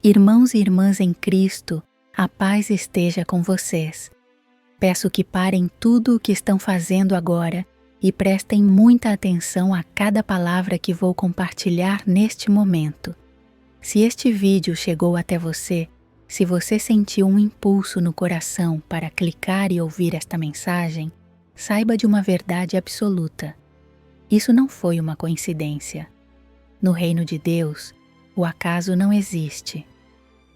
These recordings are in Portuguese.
Irmãos e irmãs em Cristo, a paz esteja com vocês. Peço que parem tudo o que estão fazendo agora e prestem muita atenção a cada palavra que vou compartilhar neste momento. Se este vídeo chegou até você, se você sentiu um impulso no coração para clicar e ouvir esta mensagem, saiba de uma verdade absoluta. Isso não foi uma coincidência. No reino de Deus, o acaso não existe.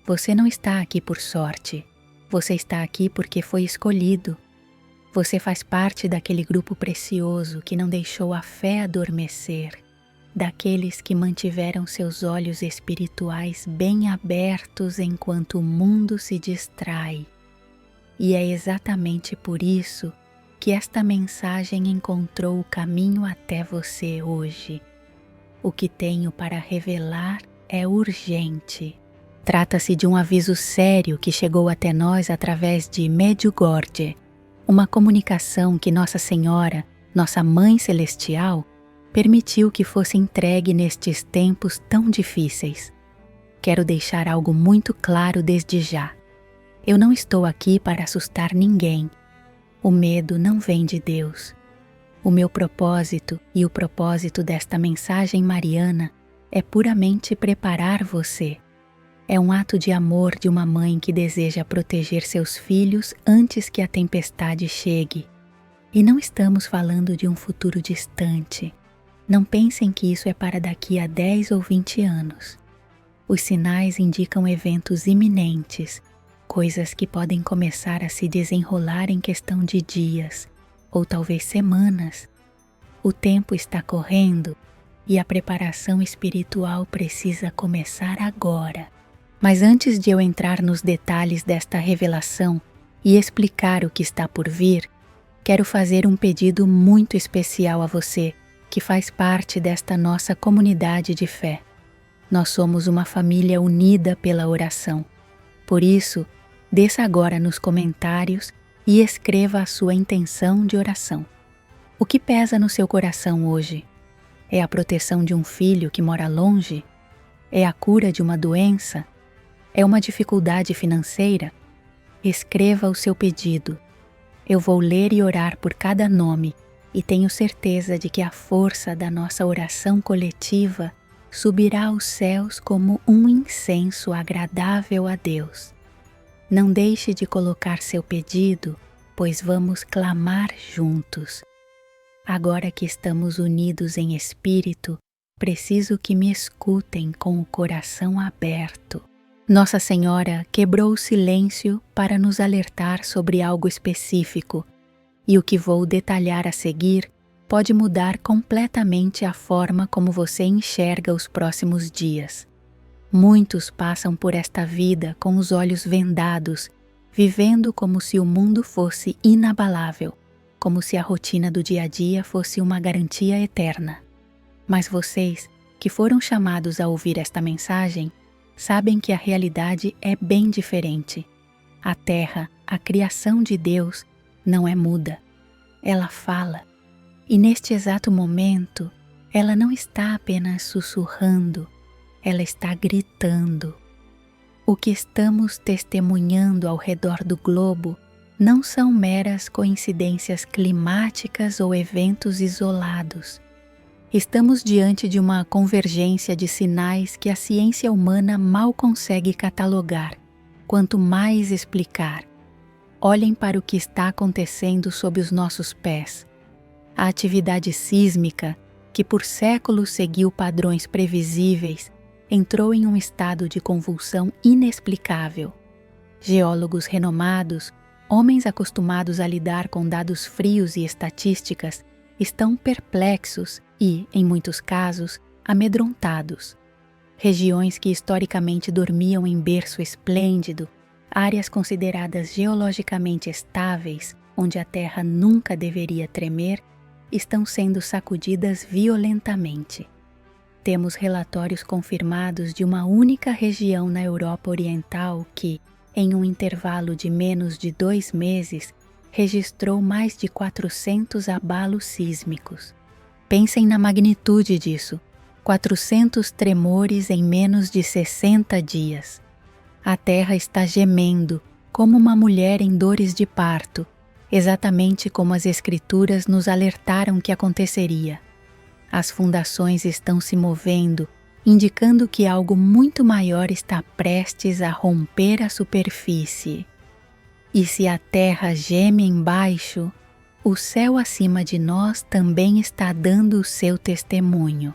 Você não está aqui por sorte. Você está aqui porque foi escolhido. Você faz parte daquele grupo precioso que não deixou a fé adormecer, daqueles que mantiveram seus olhos espirituais bem abertos enquanto o mundo se distrai. E é exatamente por isso que esta mensagem encontrou o caminho até você hoje. O que tenho para revelar é urgente. Trata-se de um aviso sério que chegou até nós através de Medjugorje, uma comunicação que Nossa Senhora, nossa Mãe Celestial, permitiu que fosse entregue nestes tempos tão difíceis. Quero deixar algo muito claro desde já. Eu não estou aqui para assustar ninguém. O medo não vem de Deus. O meu propósito e o propósito desta mensagem mariana é puramente preparar você. É um ato de amor de uma mãe que deseja proteger seus filhos antes que a tempestade chegue. E não estamos falando de um futuro distante. Não pensem que isso é para daqui a 10 ou 20 anos. Os sinais indicam eventos iminentes, coisas que podem começar a se desenrolar em questão de dias, ou talvez semanas. O tempo está correndo e a preparação espiritual precisa começar agora. Mas antes de eu entrar nos detalhes desta revelação e explicar o que está por vir, quero fazer um pedido muito especial a você, que faz parte desta nossa comunidade de fé. Nós somos uma família unida pela oração. Por isso, desça agora nos comentários e escreva a sua intenção de oração. O que pesa no seu coração hoje? É a proteção de um filho que mora longe? É a cura de uma doença? É uma dificuldade financeira? Escreva o seu pedido. Eu vou ler e orar por cada nome e tenho certeza de que a força da nossa oração coletiva subirá aos céus como um incenso agradável a Deus. Não deixe de colocar seu pedido, pois vamos clamar juntos. Agora que estamos unidos em espírito, preciso que me escutem com o coração aberto. Nossa Senhora quebrou o silêncio para nos alertar sobre algo específico, e o que vou detalhar a seguir pode mudar completamente a forma como você enxerga os próximos dias. Muitos passam por esta vida com os olhos vendados, vivendo como se o mundo fosse inabalável, como se a rotina do dia a dia fosse uma garantia eterna. Mas vocês, que foram chamados a ouvir esta mensagem, sabem que a realidade é bem diferente. A terra, a criação de Deus, não é muda. Ela fala. E neste exato momento, ela não está apenas sussurrando, ela está gritando. O que estamos testemunhando ao redor do globo não são meras coincidências climáticas ou eventos isolados. Estamos diante de uma convergência de sinais que a ciência humana mal consegue catalogar, quanto mais explicar. Olhem para o que está acontecendo sob os nossos pés. A atividade sísmica, que por séculos seguiu padrões previsíveis, entrou em um estado de convulsão inexplicável. Geólogos renomados, homens acostumados a lidar com dados frios e estatísticas, estão perplexos e, em muitos casos, amedrontados. Regiões que historicamente dormiam em berço esplêndido, áreas consideradas geologicamente estáveis, onde a terra nunca deveria tremer, estão sendo sacudidas violentamente. Temos relatórios confirmados de uma única região na Europa Oriental que, em um intervalo de menos de 2 meses, registrou mais de 400 abalos sísmicos. Pensem na magnitude disso: 400 tremores em menos de 60 dias. A terra está gemendo, como uma mulher em dores de parto, exatamente como as Escrituras nos alertaram que aconteceria. As fundações estão se movendo, indicando que algo muito maior está prestes a romper a superfície. E se a terra geme embaixo, o céu acima de nós também está dando o seu testemunho.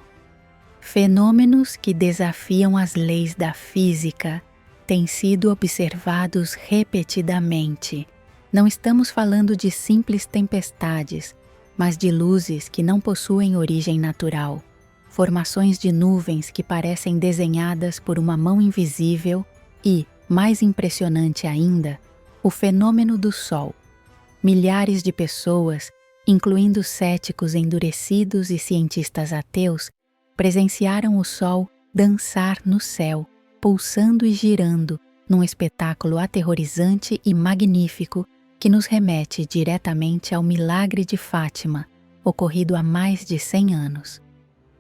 Fenômenos que desafiam as leis da física têm sido observados repetidamente. Não estamos falando de simples tempestades, mas de luzes que não possuem origem natural, formações de nuvens que parecem desenhadas por uma mão invisível e, mais impressionante ainda, o fenômeno do Sol. Milhares de pessoas, incluindo céticos endurecidos e cientistas ateus, presenciaram o Sol dançar no céu, pulsando e girando, num espetáculo aterrorizante e magnífico que nos remete diretamente ao milagre de Fátima, ocorrido há mais de 100 anos.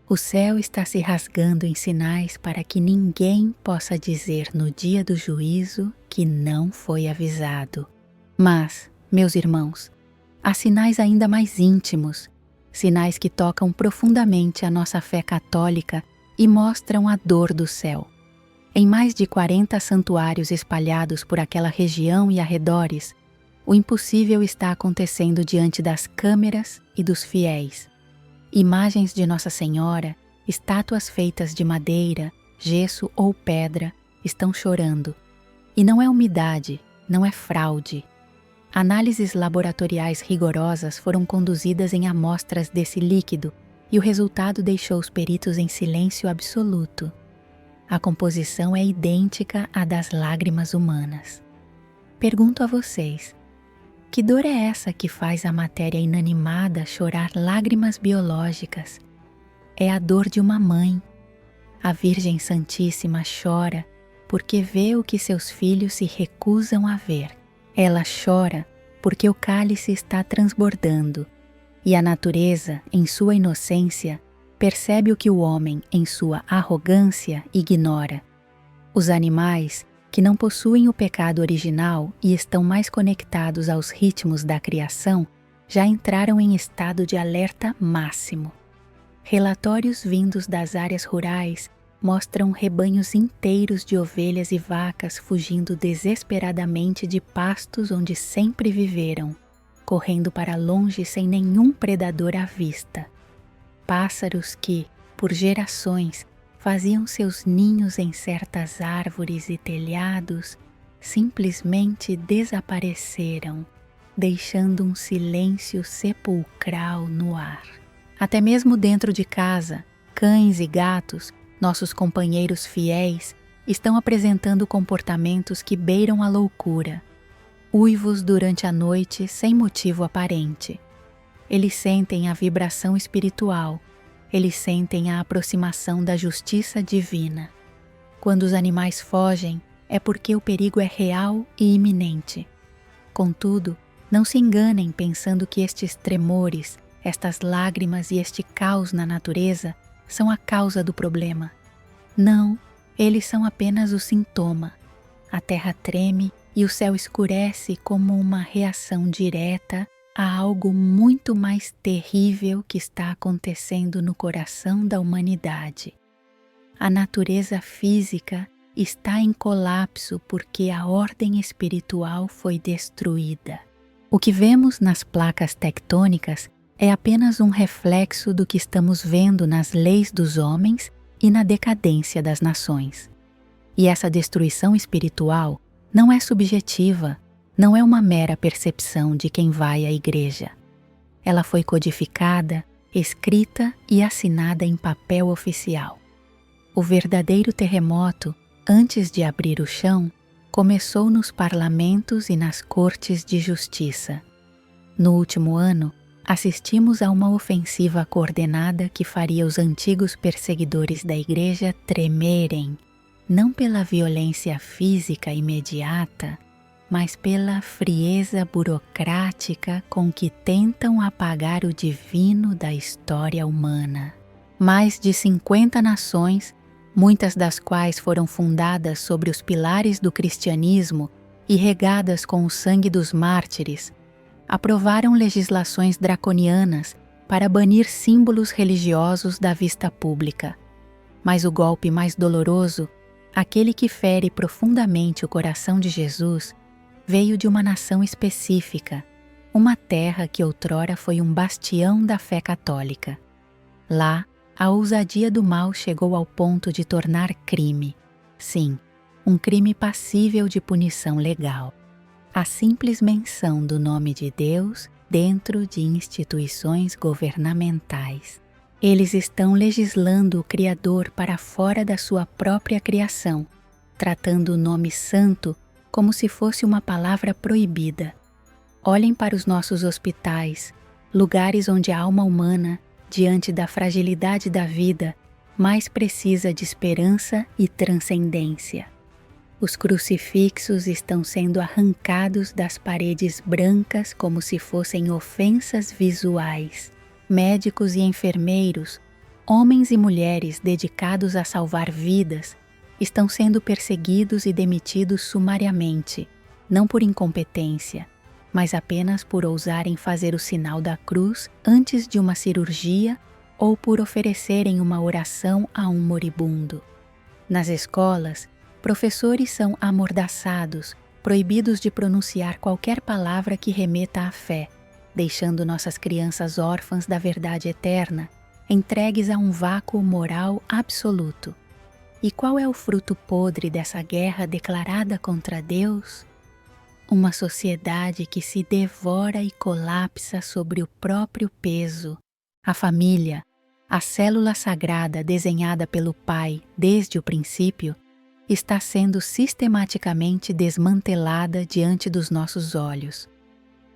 O céu está se rasgando em sinais para que ninguém possa dizer no dia do juízo que não foi avisado. Mas, meus irmãos, há sinais ainda mais íntimos, sinais que tocam profundamente a nossa fé católica e mostram a dor do céu. Em mais de 40 santuários espalhados por aquela região e arredores, o impossível está acontecendo diante das câmeras e dos fiéis. Imagens de Nossa Senhora, estátuas feitas de madeira, gesso ou pedra, estão chorando. E não é umidade, não é fraude. Análises laboratoriais rigorosas foram conduzidas em amostras desse líquido e o resultado deixou os peritos em silêncio absoluto. A composição é idêntica à das lágrimas humanas. Pergunto a vocês, que dor é essa que faz a matéria inanimada chorar lágrimas biológicas? É a dor de uma mãe. A Virgem Santíssima chora porque vê o que seus filhos se recusam a ver. Ela chora porque o cálice está transbordando, e a natureza, em sua inocência, percebe o que o homem, em sua arrogância, ignora. Os animais, que não possuem o pecado original e estão mais conectados aos ritmos da criação, já entraram em estado de alerta máximo. Relatórios vindos das áreas rurais mostram rebanhos inteiros de ovelhas e vacas fugindo desesperadamente de pastos onde sempre viveram, correndo para longe sem nenhum predador à vista. Pássaros que, por gerações, faziam seus ninhos em certas árvores e telhados, simplesmente desapareceram, deixando um silêncio sepulcral no ar. Até mesmo dentro de casa, cães e gatos, nossos companheiros fiéis, estão apresentando comportamentos que beiram a loucura. Uivos durante a noite sem motivo aparente. Eles sentem a vibração espiritual, eles sentem a aproximação da justiça divina. Quando os animais fogem, é porque o perigo é real e iminente. Contudo, não se enganem pensando que estes tremores, estas lágrimas e este caos na natureza são a causa do problema. Não, eles são apenas o sintoma. A terra treme e o céu escurece como uma reação direta a algo muito mais terrível que está acontecendo no coração da humanidade. A natureza física está em colapso porque a ordem espiritual foi destruída. O que vemos nas placas tectônicas é apenas um reflexo do que estamos vendo nas leis dos homens e na decadência das nações. E essa destruição espiritual não é subjetiva, não é uma mera percepção de quem vai à igreja. Ela foi codificada, escrita e assinada em papel oficial. O verdadeiro terremoto, antes de abrir o chão, começou nos parlamentos e nas cortes de justiça. No último ano, assistimos a uma ofensiva coordenada que faria os antigos perseguidores da igreja tremerem, não pela violência física imediata, mas pela frieza burocrática com que tentam apagar o divino da história humana. Mais de 50 nações, muitas das quais foram fundadas sobre os pilares do cristianismo e regadas com o sangue dos mártires, aprovaram legislações draconianas para banir símbolos religiosos da vista pública. Mas o golpe mais doloroso, aquele que fere profundamente o coração de Jesus, veio de uma nação específica, uma terra que outrora foi um bastião da fé católica. Lá, a ousadia do mal chegou ao ponto de tornar crime, sim, um crime passível de punição legal, a simples menção do nome de Deus dentro de instituições governamentais. Eles estão legislando o Criador para fora da sua própria criação, tratando o nome santo como se fosse uma palavra proibida. Olhem para os nossos hospitais, lugares onde a alma humana, diante da fragilidade da vida, mais precisa de esperança e transcendência. Os crucifixos estão sendo arrancados das paredes brancas como se fossem ofensas visuais. Médicos e enfermeiros, homens e mulheres dedicados a salvar vidas, estão sendo perseguidos e demitidos sumariamente, não por incompetência, mas apenas por ousarem fazer o sinal da cruz antes de uma cirurgia ou por oferecerem uma oração a um moribundo. Nas escolas, professores são amordaçados, proibidos de pronunciar qualquer palavra que remeta à fé, deixando nossas crianças órfãs da verdade eterna, entregues a um vácuo moral absoluto. E qual é o fruto podre dessa guerra declarada contra Deus? Uma sociedade que se devora e colapsa sobre o próprio peso. A família, a célula sagrada desenhada pelo Pai desde o princípio, está sendo sistematicamente desmantelada diante dos nossos olhos.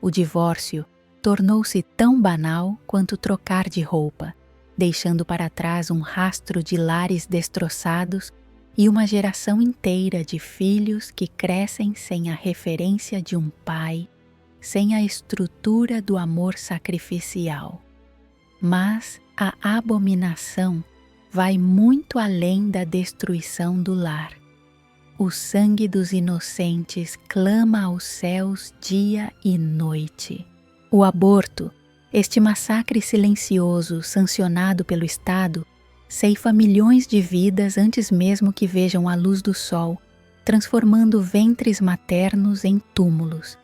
O divórcio tornou-se tão banal quanto trocar de roupa, deixando para trás um rastro de lares destroçados e uma geração inteira de filhos que crescem sem a referência de um pai, sem a estrutura do amor sacrificial. Mas a abominação vai muito além da destruição do lar. O sangue dos inocentes clama aos céus dia e noite. O aborto, este massacre silencioso sancionado pelo Estado, ceifa milhões de vidas antes mesmo que vejam a luz do sol, transformando ventres maternos em túmulos.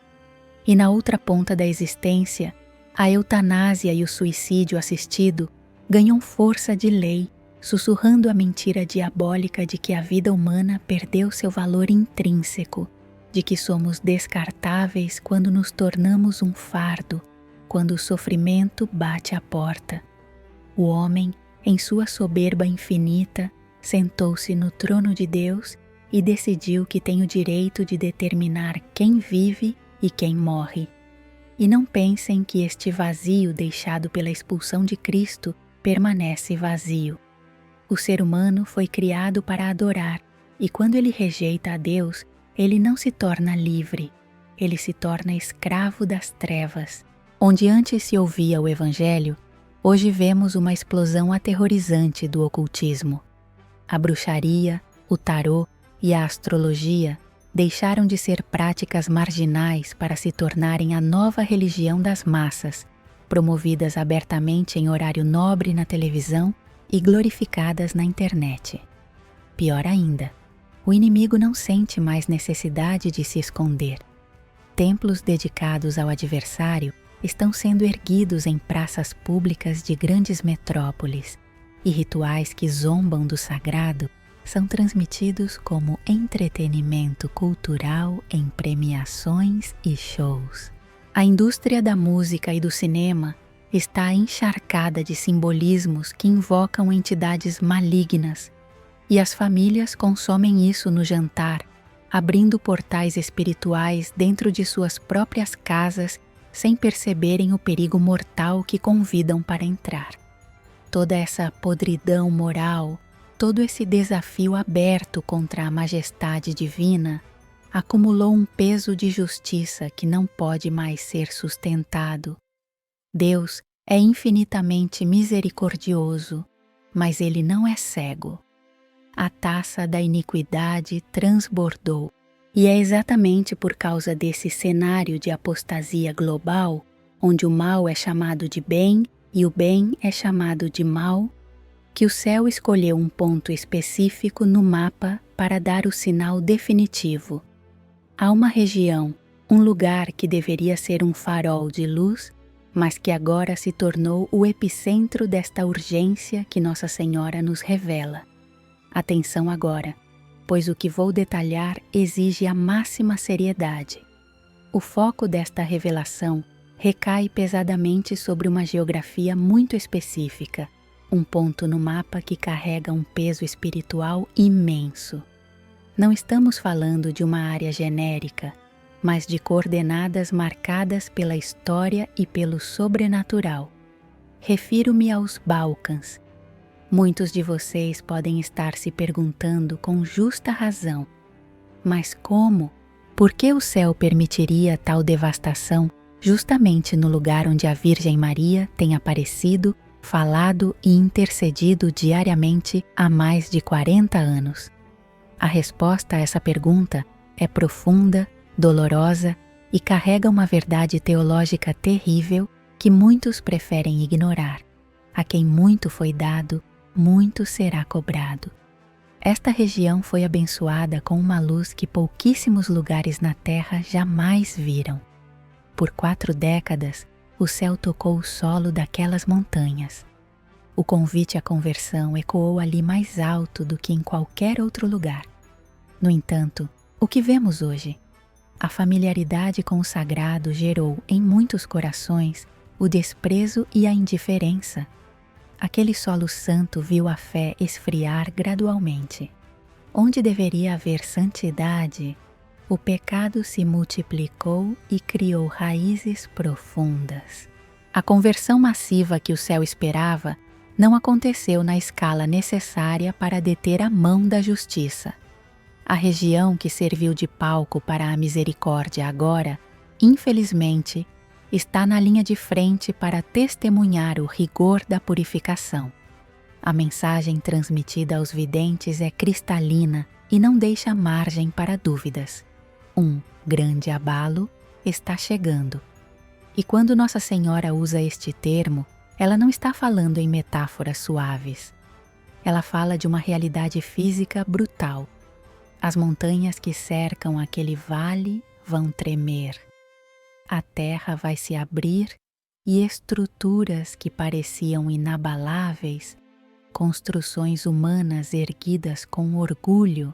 E na outra ponta da existência, a eutanásia e o suicídio assistido ganham força de lei, sussurrando a mentira diabólica de que a vida humana perdeu seu valor intrínseco, de que somos descartáveis quando nos tornamos um fardo, quando o sofrimento bate à porta. O homem, em sua soberba infinita, sentou-se no trono de Deus e decidiu que tem o direito de determinar quem vive e quem morre. E não pensem que este vazio deixado pela expulsão de Cristo permanece vazio. O ser humano foi criado para adorar, e quando ele rejeita a Deus, ele não se torna livre, ele se torna escravo das trevas. Onde antes se ouvia o Evangelho, hoje vemos uma explosão aterrorizante do ocultismo. A bruxaria, o tarô e a astrologia deixaram de ser práticas marginais para se tornarem a nova religião das massas, promovidas abertamente em horário nobre na televisão e glorificadas na internet. Pior ainda, o inimigo não sente mais necessidade de se esconder. Templos dedicados ao adversário estão sendo erguidos em praças públicas de grandes metrópoles, e rituais que zombam do sagrado são transmitidos como entretenimento cultural em premiações e shows. A indústria da música e do cinema está encharcada de simbolismos que invocam entidades malignas, e as famílias consomem isso no jantar, abrindo portais espirituais dentro de suas próprias casas sem perceberem o perigo mortal que convidam para entrar. Toda essa podridão moral, todo esse desafio aberto contra a majestade divina, acumulou um peso de justiça que não pode mais ser sustentado. Deus é infinitamente misericordioso, mas Ele não é cego. a taça da iniquidade transbordou. E é exatamente por causa desse cenário de apostasia global, onde o mal é chamado de bem e o bem é chamado de mal, que o céu escolheu um ponto específico no mapa para dar o sinal definitivo. Há uma região, um lugar que deveria ser um farol de luz, mas que agora se tornou o epicentro desta urgência que Nossa Senhora nos revela. Atenção agora, pois o que vou detalhar exige a máxima seriedade. O foco desta revelação recai pesadamente sobre uma geografia muito específica, um ponto no mapa que carrega um peso espiritual imenso. Não estamos falando de uma área genérica, mas de coordenadas marcadas pela história e pelo sobrenatural. Refiro-me aos Balcãs. Muitos de vocês podem estar se perguntando com justa razão: mas como? Por que o céu permitiria tal devastação justamente no lugar onde a Virgem Maria tem aparecido, falado e intercedido diariamente há mais de 40 anos? A resposta a essa pergunta é profunda, dolorosa e carrega uma verdade teológica terrível que muitos preferem ignorar. A quem muito foi dado, muito será cobrado. Esta região foi abençoada com uma luz que pouquíssimos lugares na Terra jamais viram. Por 4 décadas, o céu tocou o solo daquelas montanhas. O convite à conversão ecoou ali mais alto do que em qualquer outro lugar. No entanto, o que vemos hoje? A familiaridade com o sagrado gerou em muitos corações o desprezo e a indiferença. Aquele solo santo viu a fé esfriar gradualmente. Onde deveria haver santidade, o pecado se multiplicou e criou raízes profundas. A conversão massiva que o céu esperava não aconteceu na escala necessária para deter a mão da justiça. A região que serviu de palco para a misericórdia agora, infelizmente, está na linha de frente para testemunhar o rigor da purificação. A mensagem transmitida aos videntes é cristalina e não deixa margem para dúvidas. Um grande abalo está chegando. E quando Nossa Senhora usa este termo, ela não está falando em metáforas suaves. Ela fala de uma realidade física brutal. As montanhas que cercam aquele vale vão tremer. A terra vai se abrir e estruturas que pareciam inabaláveis, construções humanas erguidas com orgulho,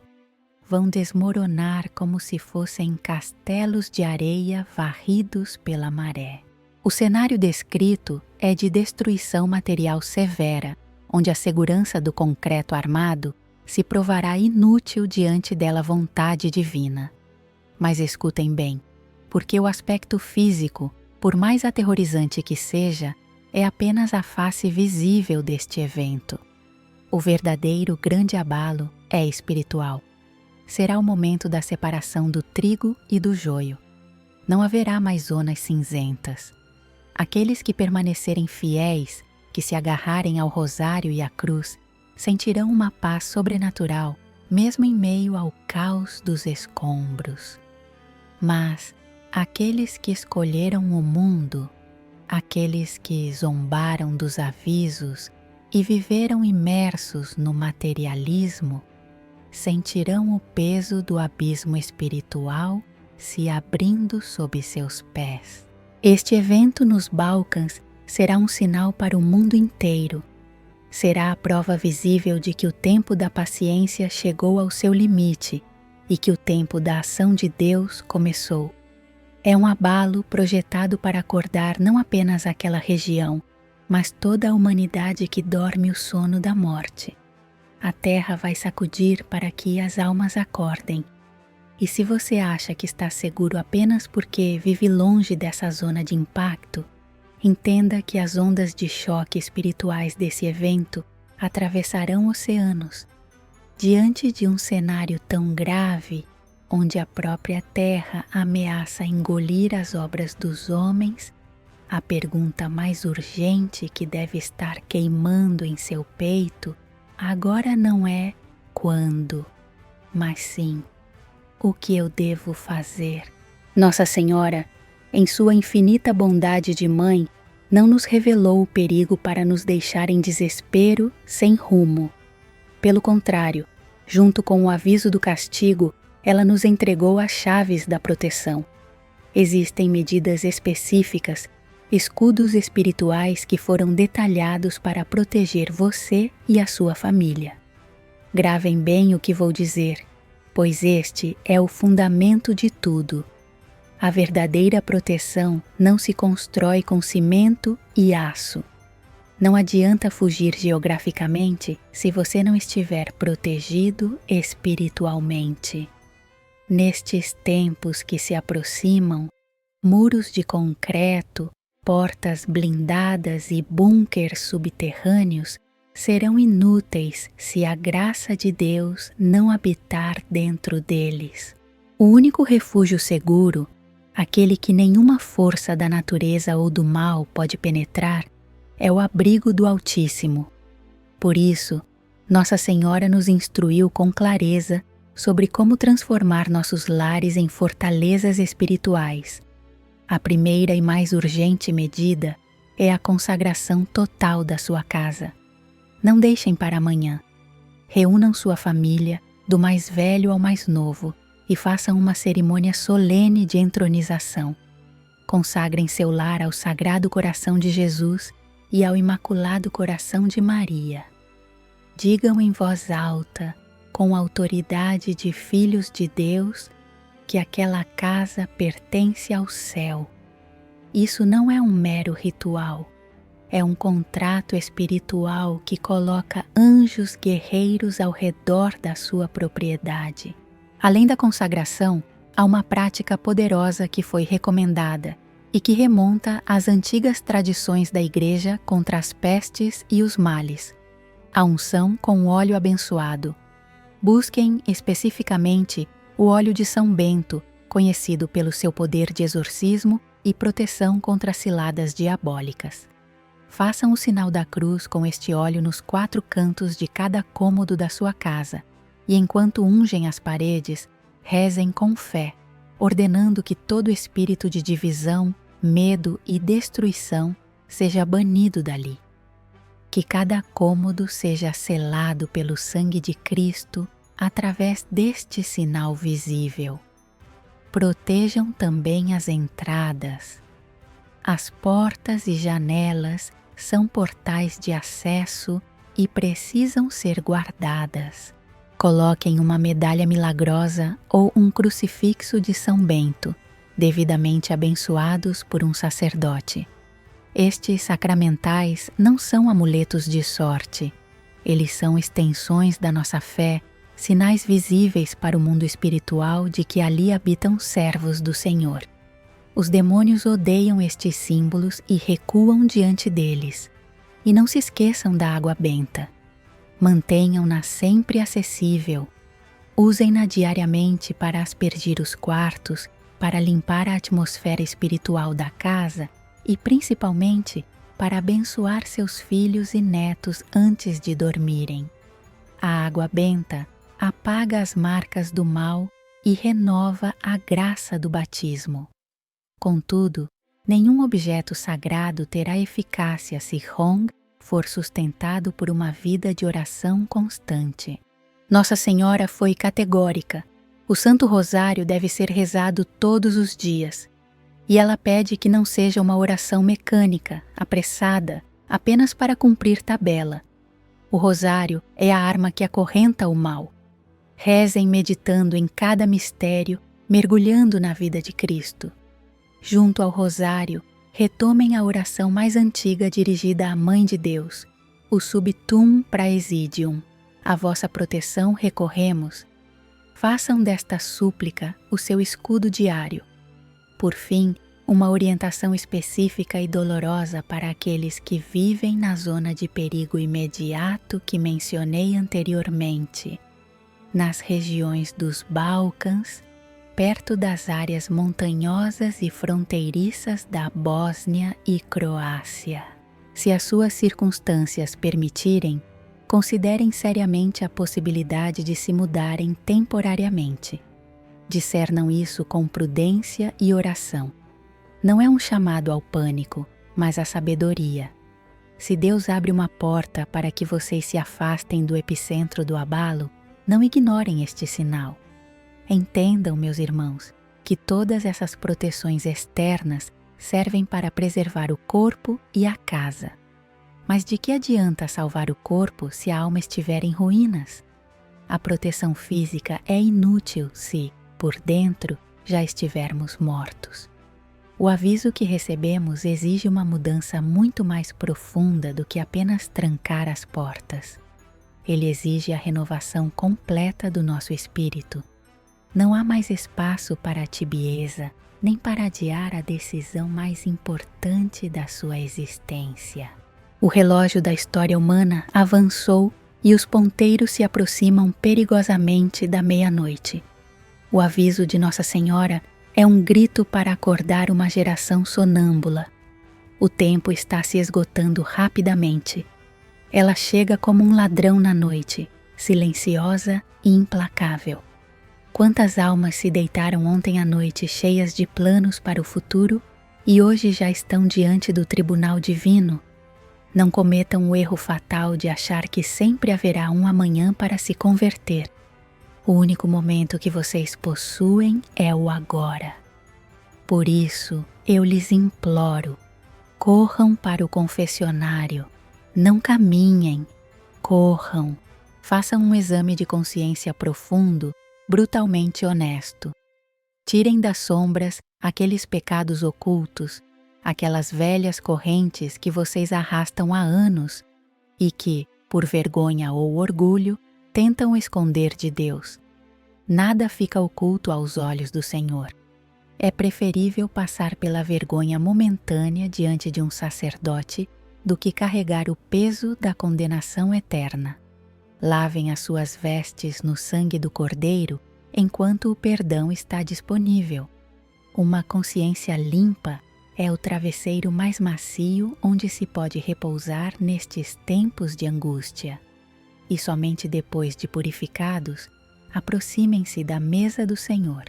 vão desmoronar como se fossem castelos de areia varridos pela maré. O cenário descrito é de destruição material severa, onde a segurança do concreto armado se provará inútil diante dela vontade divina. Mas escutem bem, porque o aspecto físico, por mais aterrorizante que seja, é apenas a face visível deste evento. O verdadeiro grande abalo é espiritual. Será o momento da separação do trigo e do joio. Não haverá mais zonas cinzentas. Aqueles que permanecerem fiéis, que se agarrarem ao rosário e à cruz, sentirão uma paz sobrenatural, mesmo em meio ao caos dos escombros. Mas aqueles que escolheram o mundo, aqueles que zombaram dos avisos e viveram imersos no materialismo, sentirão o peso do abismo espiritual se abrindo sob seus pés. Este evento nos Balcãs será um sinal para o mundo inteiro. Será a prova visível de que o tempo da paciência chegou ao seu limite e que o tempo da ação de Deus começou. É um abalo projetado para acordar não apenas aquela região, mas toda a humanidade que dorme o sono da morte. A terra vai sacudir para que as almas acordem. E se você acha que está seguro apenas porque vive longe dessa zona de impacto, entenda que as ondas de choque espirituais desse evento atravessarão oceanos. Diante de um cenário tão grave, onde a própria terra ameaça engolir as obras dos homens, a pergunta mais urgente que deve estar queimando em seu peito agora não é quando, mas sim o que eu devo fazer. Nossa Senhora, em sua infinita bondade de mãe, não nos revelou o perigo para nos deixar em desespero, sem rumo. Pelo contrário, junto com o aviso do castigo, ela nos entregou as chaves da proteção. Existem medidas específicas, escudos espirituais que foram detalhados para proteger você e a sua família. Gravem bem o que vou dizer, pois este é o fundamento de tudo. A verdadeira proteção não se constrói com cimento e aço. Não adianta fugir geograficamente se você não estiver protegido espiritualmente. Nestes tempos que se aproximam, muros de concreto, portas blindadas e bunkers subterrâneos serão inúteis se a graça de Deus não habitar dentro deles. O único refúgio seguro, aquele que nenhuma força da natureza ou do mal pode penetrar, é o abrigo do Altíssimo. Por isso, Nossa Senhora nos instruiu com clareza sobre como transformar nossos lares em fortalezas espirituais. A primeira e mais urgente medida é a consagração total da sua casa. Não deixem para amanhã. Reúnam sua família, do mais velho ao mais novo, e façam uma cerimônia solene de entronização. Consagrem seu lar ao Sagrado Coração de Jesus e ao Imaculado Coração de Maria. Digam em voz alta, com autoridade de filhos de Deus, que aquela casa pertence ao céu. Isso não é um mero ritual, é um contrato espiritual que coloca anjos guerreiros ao redor da sua propriedade. Além da consagração, há uma prática poderosa que foi recomendada e que remonta às antigas tradições da Igreja contra as pestes e os males: a unção com óleo abençoado. Busquem especificamente o óleo de São Bento, conhecido pelo seu poder de exorcismo e proteção contra ciladas diabólicas. Façam o sinal da cruz com este óleo nos 4 cantos de cada cômodo da sua casa, e enquanto ungem as paredes, rezem com fé, ordenando que todo espírito de divisão, medo e destruição seja banido dali. Que cada cômodo seja selado pelo sangue de Cristo através deste sinal visível. Protejam também as entradas. As portas e janelas são portais de acesso e precisam ser guardadas. Coloquem uma medalha milagrosa ou um crucifixo de São Bento, devidamente abençoados por um sacerdote. Estes sacramentais não são amuletos de sorte. Eles são extensões da nossa fé, sinais visíveis para o mundo espiritual de que ali habitam servos do Senhor. Os demônios odeiam estes símbolos e recuam diante deles. E não se esqueçam da água benta. Mantenham-na sempre acessível. Usem-na diariamente para aspergir os quartos, para limpar a atmosfera espiritual da casa e, principalmente, para abençoar seus filhos e netos antes de dormirem. A água benta apaga as marcas do mal e renova a graça do batismo. Contudo, nenhum objeto sagrado terá eficácia se Hong for sustentado por uma vida de oração constante. Nossa Senhora foi categórica. O Santo Rosário deve ser rezado todos os dias. E ela pede que não seja uma oração mecânica, apressada, apenas para cumprir tabela. O rosário é a arma que acorrenta o mal. Rezem meditando em cada mistério, mergulhando na vida de Cristo. Junto ao rosário, retomem a oração mais antiga dirigida à Mãe de Deus, o Subtum Praesidium. A vossa proteção recorremos. Façam desta súplica o seu escudo diário. Por fim, uma orientação específica e dolorosa para aqueles que vivem na zona de perigo imediato que mencionei anteriormente, nas regiões dos Balcãs, perto das áreas montanhosas e fronteiriças da Bósnia e Croácia. Se as suas circunstâncias permitirem, considerem seriamente a possibilidade de se mudarem temporariamente. Discernam isso com prudência e oração. Não é um chamado ao pânico, mas à sabedoria. Se Deus abre uma porta para que vocês se afastem do epicentro do abalo, não ignorem este sinal. Entendam, meus irmãos, que todas essas proteções externas servem para preservar o corpo e a casa. Mas de que adianta salvar o corpo se a alma estiver em ruínas? A proteção física é inútil se, por dentro, já estivermos mortos. O aviso que recebemos exige uma mudança muito mais profunda do que apenas trancar as portas. Ele exige a renovação completa do nosso espírito. Não há mais espaço para a tibieza, nem para adiar a decisão mais importante da sua existência. O relógio da história humana avançou e os ponteiros se aproximam perigosamente da meia-noite. O aviso de Nossa Senhora é um grito para acordar uma geração sonâmbula. O tempo está se esgotando rapidamente. Ela chega como um ladrão na noite, silenciosa e implacável. Quantas almas se deitaram ontem à noite cheias de planos para o futuro e hoje já estão diante do tribunal divino? Não cometam o erro fatal de achar que sempre haverá um amanhã para se converter. O único momento que vocês possuem é o agora. Por isso, eu lhes imploro, corram para o confessionário, não caminhem, corram, façam um exame de consciência profundo, brutalmente honesto. Tirem das sombras aqueles pecados ocultos, aquelas velhas correntes que vocês arrastam há anos e que, por vergonha ou orgulho, tentam esconder de Deus. Nada fica oculto aos olhos do Senhor. É preferível passar pela vergonha momentânea diante de um sacerdote do que carregar o peso da condenação eterna. Lavem as suas vestes no sangue do Cordeiro enquanto o perdão está disponível. Uma consciência limpa é o travesseiro mais macio onde se pode repousar nestes tempos de angústia. E somente depois de purificados, aproximem-se da mesa do Senhor.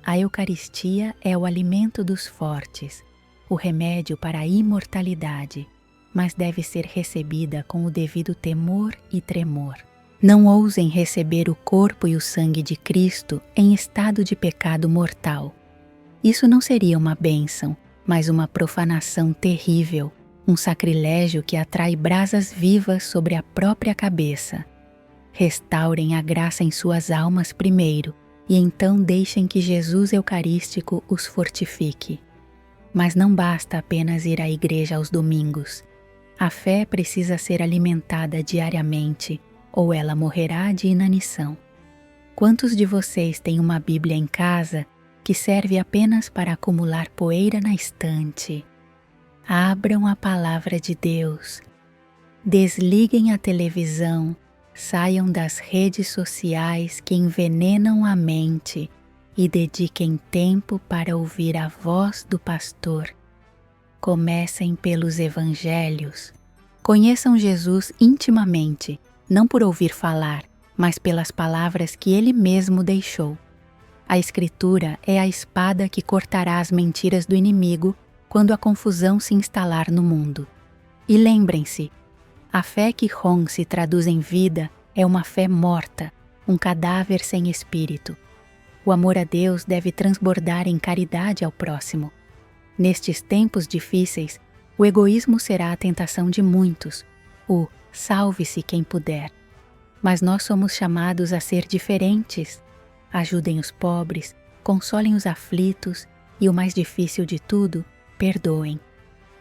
A Eucaristia é o alimento dos fortes, o remédio para a imortalidade, mas deve ser recebida com o devido temor e tremor. Não ousem receber o corpo e o sangue de Cristo em estado de pecado mortal. Isso não seria uma bênção, mas uma profanação terrível, um sacrilégio que atrai brasas vivas sobre a própria cabeça. Restaurem a graça em suas almas primeiro, e então deixem que Jesus Eucarístico os fortifique. Mas não basta apenas ir à igreja aos domingos. A fé precisa ser alimentada diariamente, ou ela morrerá de inanição. Quantos de vocês têm uma Bíblia em casa que serve apenas para acumular poeira na estante? Abram a palavra de Deus. Desliguem a televisão, saiam das redes sociais que envenenam a mente e dediquem tempo para ouvir a voz do pastor. Comecem pelos evangelhos. Conheçam Jesus intimamente, não por ouvir falar, mas pelas palavras que ele mesmo deixou. A Escritura é a espada que cortará as mentiras do inimigo quando a confusão se instalar no mundo. E lembrem-se, a fé que se traduz em vida é uma fé morta, um cadáver sem espírito. O amor a Deus deve transbordar em caridade ao próximo. Nestes tempos difíceis, o egoísmo será a tentação de muitos, o salve-se quem puder. Mas nós somos chamados a ser diferentes. Ajudem os pobres, consolem os aflitos e, o mais difícil de tudo, perdoem.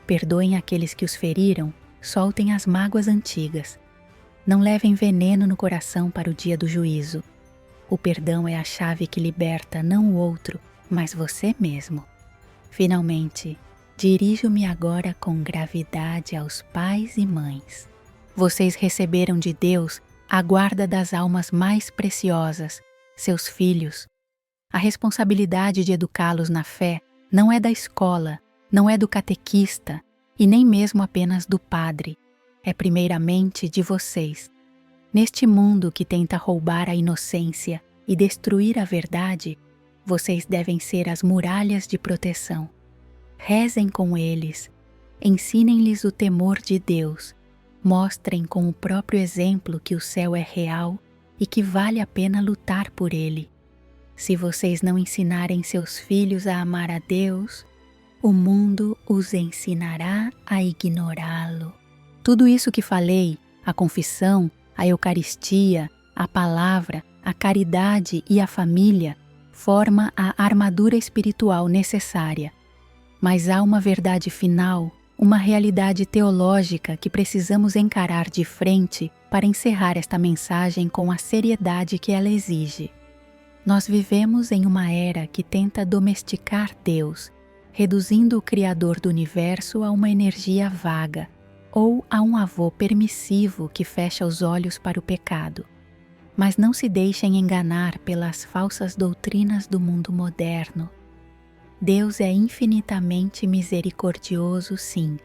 Perdoem aqueles que os feriram, soltem as mágoas antigas. Não levem veneno no coração para o dia do juízo. O perdão é a chave que liberta não o outro, mas você mesmo. Finalmente, dirijo-me agora com gravidade aos pais e mães. Vocês receberam de Deus a guarda das almas mais preciosas, seus filhos. A responsabilidade de educá-los na fé não é da escola, não é do catequista e nem mesmo apenas do padre. É primeiramente de vocês, Neste mundo que tenta roubar a inocência e destruir a verdade, vocês devem ser as muralhas de proteção. Rezem com eles, ensinem-lhes o temor de Deus, mostrem com o próprio exemplo que o céu é real e que vale a pena lutar por ele. Se vocês não ensinarem seus filhos a amar a Deus, o mundo os ensinará a ignorá-lo. Tudo isso que falei, a confissão, a Eucaristia, a palavra, a caridade e a família, forma a armadura espiritual necessária. Mas há uma verdade final, uma realidade teológica que precisamos encarar de frente para encerrar esta mensagem com a seriedade que ela exige. Nós vivemos em uma era que tenta domesticar Deus, reduzindo o Criador do universo a uma energia vaga, ou a um avô permissivo que fecha os olhos para o pecado. Mas não se deixem enganar pelas falsas doutrinas do mundo moderno. Deus é infinitamente misericordioso, sim.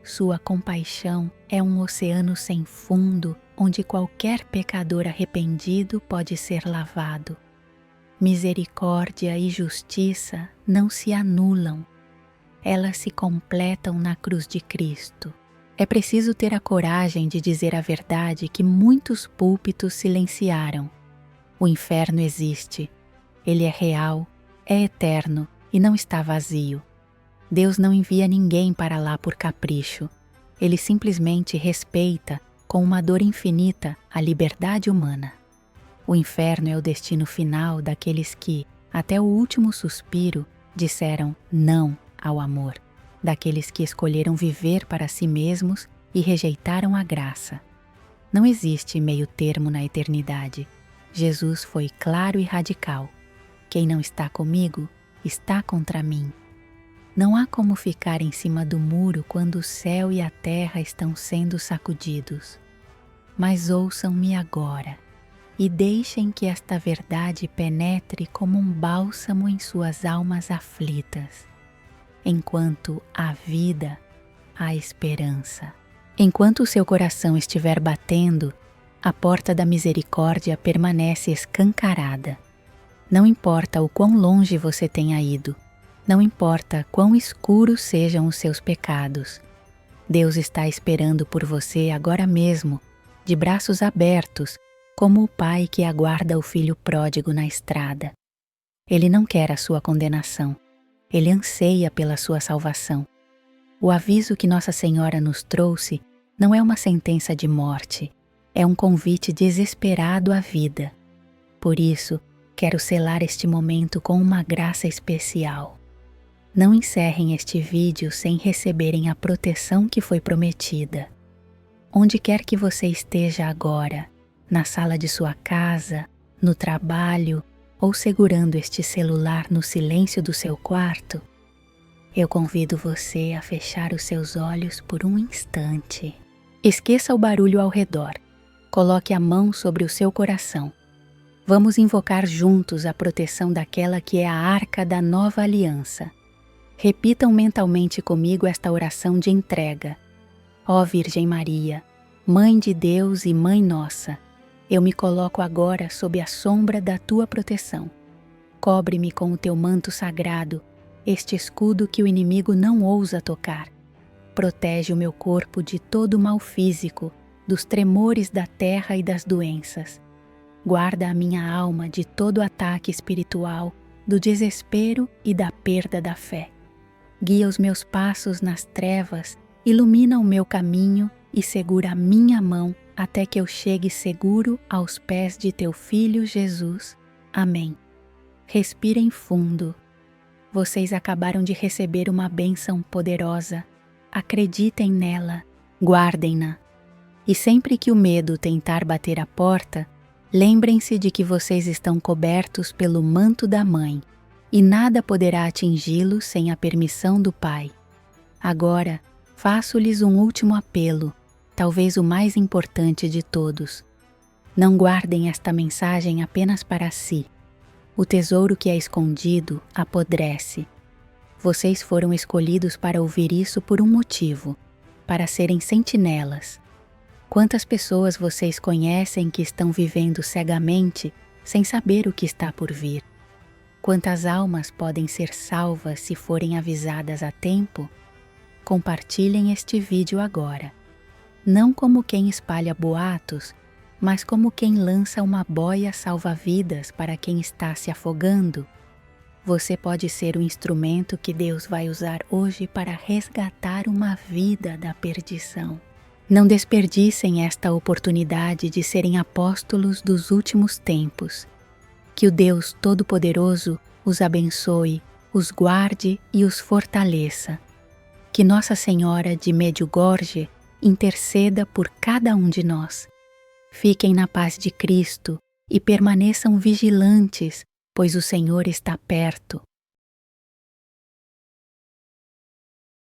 Sua compaixão é um oceano sem fundo, onde qualquer pecador arrependido pode ser lavado. Misericórdia e justiça não se anulam. Elas se completam na cruz de Cristo. É preciso ter a coragem de dizer a verdade que muitos púlpitos silenciaram. O inferno existe. Ele é real, é eterno e não está vazio. Deus não envia ninguém para lá por capricho. Ele simplesmente respeita, com uma dor infinita, a liberdade humana. O inferno é o destino final daqueles que, até o último suspiro, disseram não ao amor, daqueles que escolheram viver para si mesmos e rejeitaram a graça. Não existe meio termo na eternidade. Jesus foi claro e radical. Quem não está comigo, está contra mim. Não há como ficar em cima do muro quando o céu e a terra estão sendo sacudidos. Mas ouçam-me agora e deixem que esta verdade penetre como um bálsamo em suas almas aflitas. Enquanto há vida, há esperança. Enquanto o seu coração estiver batendo, a porta da misericórdia permanece escancarada. Não importa o quão longe você tenha ido, não importa quão escuros sejam os seus pecados. Deus está esperando por você agora mesmo, de braços abertos, como o pai que aguarda o filho pródigo na estrada. Ele não quer a sua condenação, ele anseia pela sua salvação. O aviso que Nossa Senhora nos trouxe não é uma sentença de morte, é um convite desesperado à vida. Por isso, quero selar este momento com uma graça especial. Não encerrem este vídeo sem receberem a proteção que foi prometida. Onde quer que você esteja agora, na sala de sua casa, no trabalho ou segurando este celular no silêncio do seu quarto, eu convido você a fechar os seus olhos por um instante. Esqueça o barulho ao redor. Coloque a mão sobre o seu coração. Vamos invocar juntos a proteção daquela que é a arca da nova aliança. Repitam mentalmente comigo esta oração de entrega. Ó Virgem Maria, Mãe de Deus e Mãe nossa, eu me coloco agora sob a sombra da tua proteção. Cobre-me com o teu manto sagrado, este escudo que o inimigo não ousa tocar. Protege o meu corpo de todo o mal físico, dos tremores da terra e das doenças. Guarda a minha alma de todo ataque espiritual, do desespero e da perda da fé. Guia os meus passos nas trevas, ilumina o meu caminho e segura a minha mão até que eu chegue seguro aos pés de teu Filho Jesus. Amém. Respirem fundo. Vocês acabaram de receber uma bênção poderosa. Acreditem nela, guardem-na. E sempre que o medo tentar bater a porta, lembrem-se de que vocês estão cobertos pelo manto da Mãe, e nada poderá atingi-los sem a permissão do Pai. Agora, faço-lhes um último apelo, talvez o mais importante de todos. Não guardem esta mensagem apenas para si. O tesouro que é escondido apodrece. Vocês foram escolhidos para ouvir isso por um motivo, para serem sentinelas. Quantas pessoas vocês conhecem que estão vivendo cegamente, sem saber o que está por vir? Quantas almas podem ser salvas se forem avisadas a tempo? Compartilhem este vídeo agora. Não como quem espalha boatos, mas como quem lança uma boia salva-vidas para quem está se afogando. Você pode ser o instrumento que Deus vai usar hoje para resgatar uma vida da perdição. Não desperdicem esta oportunidade de serem apóstolos dos últimos tempos. Que o Deus Todo-Poderoso os abençoe, os guarde e os fortaleça. Que Nossa Senhora de Medjugorje interceda por cada um de nós. Fiquem na paz de Cristo e permaneçam vigilantes, pois o Senhor está perto.